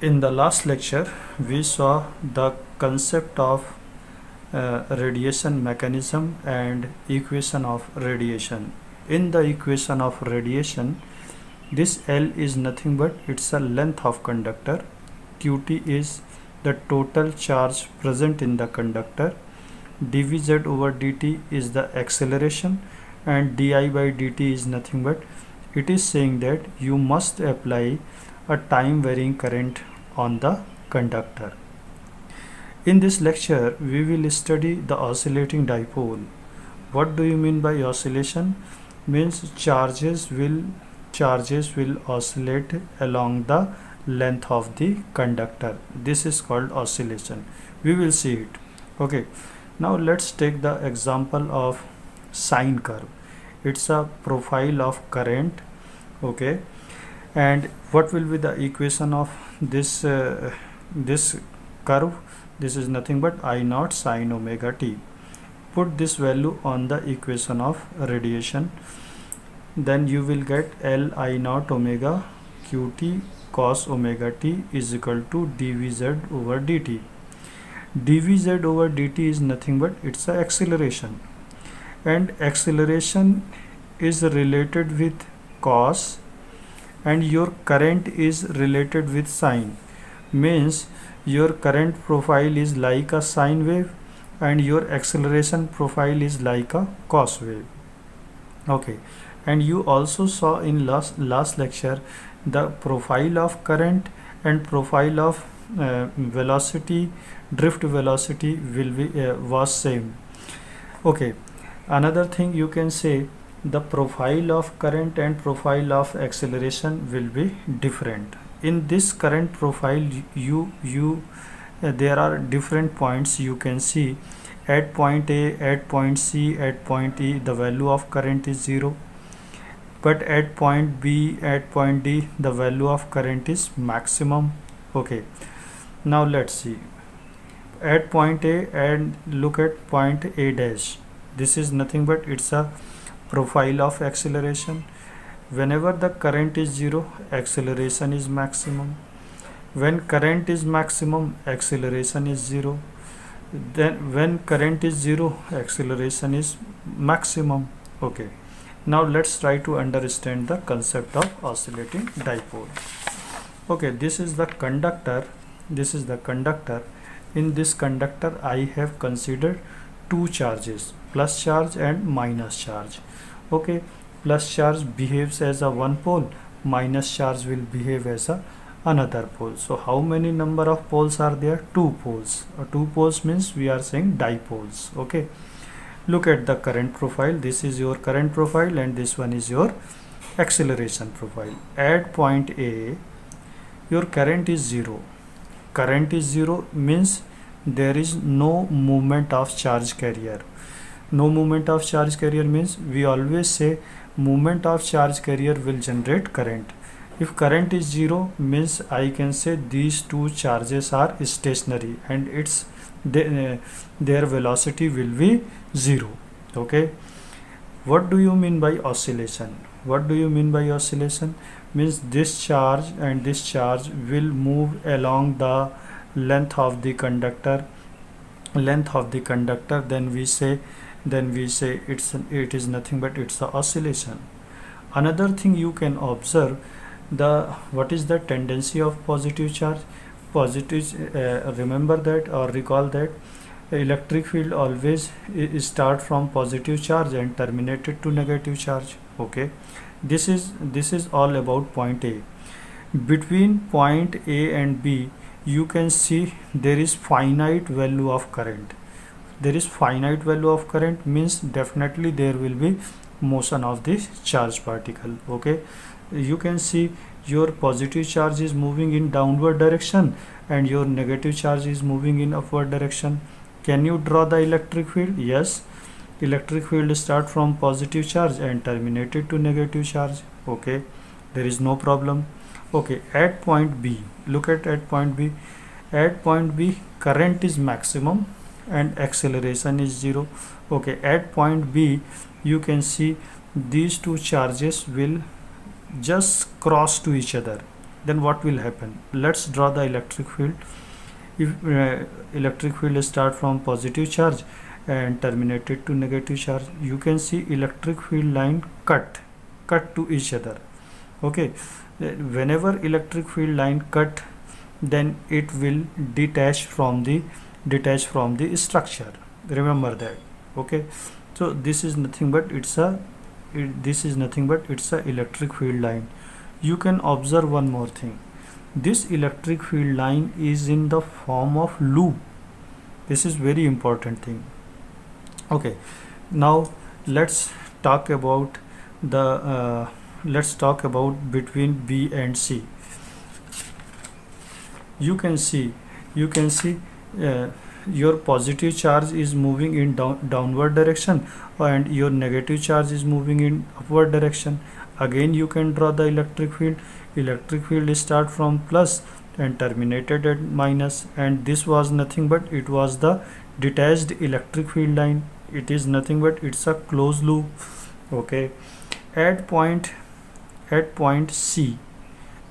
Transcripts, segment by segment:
In the last lecture, we saw the concept of radiation mechanism and equation of radiation. In the equation of radiation, this L is nothing but it's a length of conductor. Qt is the total charge present in the conductor. dvz over dt is the acceleration, and di by dt is nothing but it is saying that you must apply a time varying current on the conductor. In this lecture, we will study the oscillating dipole. What do you mean by oscillation? Means charges will oscillate along the length of the conductor. This is called oscillation. We will see it. Okay. Now let's take the example of sine curve. It's a profile of current. Okay. And what will be the equation of this curve? This is nothing but I naught sine omega t. Put this value on the equation of radiation, then you will get L I naught omega qt cos omega t is equal to dvz over dt. dvz over dt is nothing but it's a acceleration, and acceleration is related with cos, and your current is related with sine. Means your current profile is like a sine wave and your acceleration profile is like a cos wave. Okay, and you also saw in last lecture the profile of current and profile of velocity, drift velocity will be was same. Okay, another thing you can say, the profile of current and profile of acceleration will be different. In this current profile, there are different points you can see. At point A, at point C, at point E, the value of current is 0. But at point B, at point D, the value of current is maximum. Okay. Now let's see. At point A, and look at point A dash. This is nothing but it's a profile of acceleration. Whenever the current is 0, acceleration is maximum. When current is maximum, acceleration is 0. Then when current is 0, acceleration is maximum. Okay. Now let's try to understand the concept of oscillating dipole. Okay, this is the conductor. This is the conductor. In this conductor, I have considered two charges, plus charge and minus charge. Okay, plus charge behaves as a one pole, minus charge will behave as a another pole. So how many number of poles are there? Two poles. Two poles means we are saying dipoles. Okay, look at the current profile. This is your current profile and this one is your acceleration profile. At point A, your current is 0. Current is 0 means there is no movement of charge carrier. No movement of charge carrier means we always say movement of charge carrier will generate current. If current is 0 means I can say these two charges are stationary and their velocity will be 0. Okay. What do you mean by oscillation? What do you mean by oscillation? Means this charge and this charge will move along the length of the conductor. Then we say it is nothing but it's a oscillation. Another thing you can observe, what is the tendency of positive charge? Remember that or recall that electric field always start from positive charge and terminated to negative charge. Okay, this is all about point A. Between point A and B, you can see there is finite value of current. There is finite value of current means definitely there will be motion of this charge particle. Okay, you can see your positive charge is moving in downward direction and your negative charge is moving in upward direction. Can you draw the electric field? Yes, electric field start from positive charge and terminated to negative charge. Okay, there is no problem. Okay, at point B, look at point B. At point B, current is maximum and acceleration is 0. Okay, at point B, you can see these two charges will just cross to each other. then what will happen? Let's draw the electric field. If electric field start from positive charge and terminated to negative charge, you can see electric field line cut to each other. Okay, whenever electric field line cut, then it will detach from the structure. Remember that. Okay, so this is nothing but it's a electric field line. You can observe one more thing. This electric field line is in the form of loop. This is very important thing. Okay, now let's talk about between B and C. You can see your positive charge is moving in downward direction and your negative charge is moving in upward direction. Again, you can draw the electric field. Electric field start from plus and terminated at minus, and this was nothing but it was the detached electric field line. It is nothing but it's a closed loop. Okay, at point C,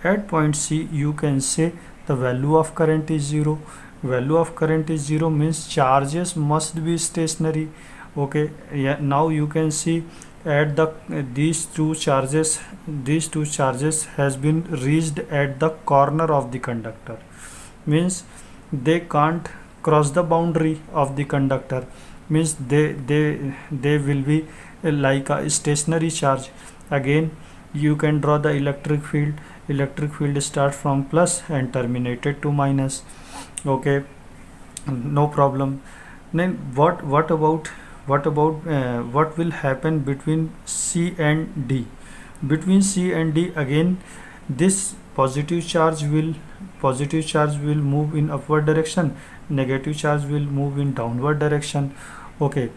you can say the value of current is 0. Value of current is 0 means charges must be stationary. Okay, yeah, now you can see at these two charges has been reached at the corner of the conductor, means they can't cross the boundary of the conductor, means they will be like a stationary charge. Again, you can draw the electric field. Electric field starts from plus and terminated to minus. Okay, no problem. Then what about what will happen between C and D? Between C and D, again this positive charge will move in upward direction, negative charge will move in downward direction. Okay,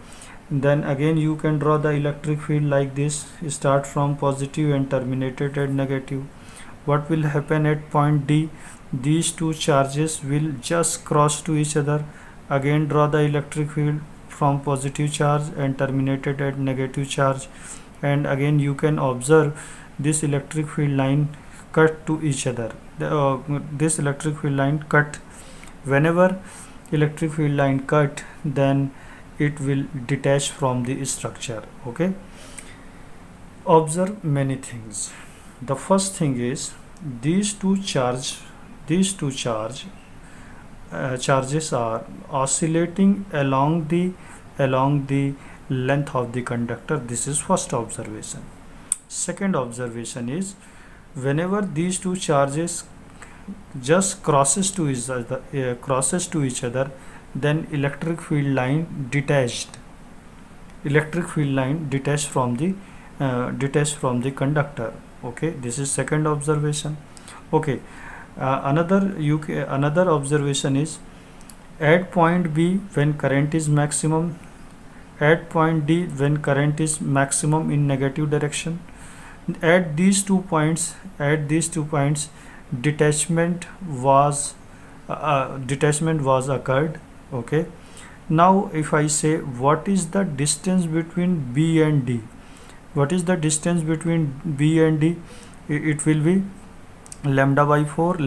then again you can draw the electric field like this, start from positive and terminated at negative. What will happen at point D? These two charges will just cross to each other. Again, draw the electric field from positive charge and terminated at negative charge, and again you can observe this electric field line cut to each other. This electric field line cut. Whenever electric field line cut, then it will detach from the structure. Okay, observe many things. The first thing is these two charges are oscillating along the length of the conductor. This is first observation. Second observation is whenever these two charges just crosses to each other, then electric field line detached from the conductor. Okay, this is second observation. Okay, another observation is at point B when current is maximum, at point D when current is maximum in negative direction. At these two points detachment was occurred. Okay, now if I say what is the distance between B and D, what is the distance between B and D? It will be lambda by 4,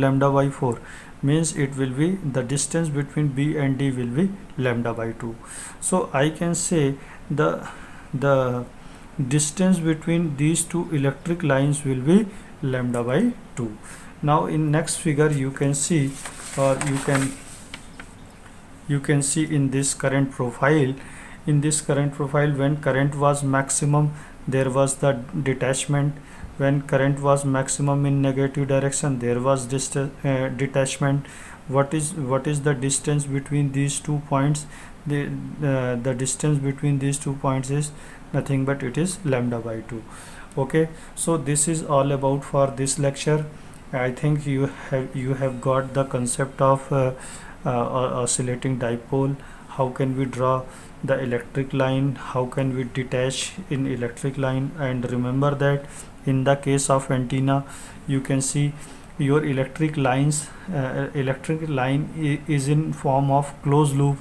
means it will be the distance between B and D will be lambda by 2. So I can say the distance between these two electric lines will be lambda by 2. Now in next figure you can see, or you can see in this current profile, when current was maximum there was the detachment. When current was maximum in negative direction there was detachment. What is the distance between these 2 points? The distance between these 2 points is nothing but it is lambda by 2. Okay, so this is all about for this lecture. I think you have got the concept of oscillating dipole. How can we draw the electric line, how can we detach in electric line, and remember that in the case of antenna you can see your electric line is in form of closed loop,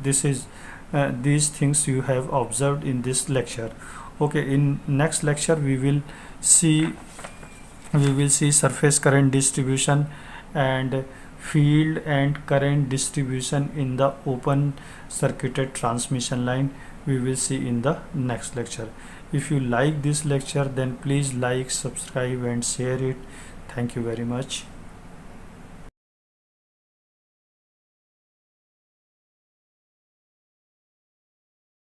This is these things you have observed in this lecture. Okay, in next lecture we will see we will see surface current distribution and field and current distribution in the open circuited transmission line. We will see in the next lecture. If you like this lecture, then please like, subscribe and share it. Thank you very much.